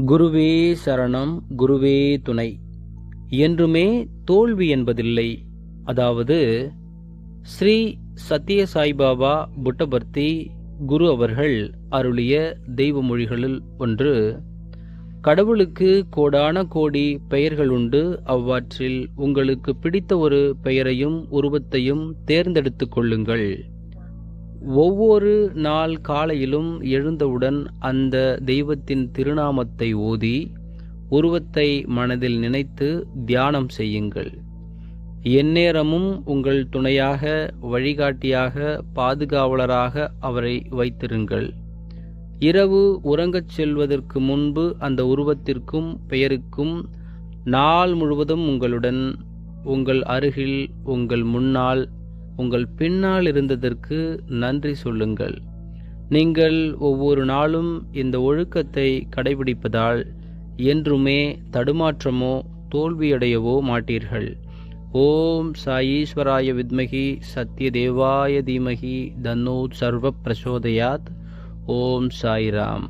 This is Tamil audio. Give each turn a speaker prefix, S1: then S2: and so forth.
S1: குருவே சரணம், குருவே துணை. என்றுமே தோல்வி என்பதில்லை. அதாவது ஸ்ரீ சத்ய சாய்பாபா புட்டபர்த்தி குரு அவர்கள் அருளிய தெய்வ மொழிகளில் ஒன்று, கடவுளுக்கு கோடான கோடி பெயர்கள் உண்டு. அவ்வாற்றில் உங்களுக்கு பிடித்த ஒரு பெயரையும் உருவத்தையும் தேர்ந்தெடுத்து கொள்ளுங்கள். ஒவ்வொரு நாள் காலையிலும் எழுந்தவுடன் அந்த தெய்வத்தின் திருநாமத்தை ஓதி உருவத்தை மனதில் நினைத்து தியானம் செய்யுங்கள். எந்நேரமும் உங்கள் துணையாக, வழிகாட்டியாக, பாதுகாவலராக அவரை வைத்திருங்கள். இரவு உறங்கச் செல்வதற்கு முன்பு அந்த உருவத்திற்கும் பெயருக்கும் நாள் முழுவதும் உங்களுடன், உங்கள் அருகில், உங்கள் முன்னால், உங்கள் பின்னால் இருந்ததற்கு நன்றி சொல்லுங்கள். நீங்கள் ஒவ்வொரு நாளும் இந்த ஒழுக்கத்தை கடைபிடிப்பதால் என்றுமே தடுமாற்றமோ தோல்வியடையவோ மாட்டீர்கள். ஓம் சாயீஸ்வராய வித்மகி சத்ய தேவாய தீமகி தன்னோ சர்வ பிரசோதயாத். ஓம் சாய்ராம்.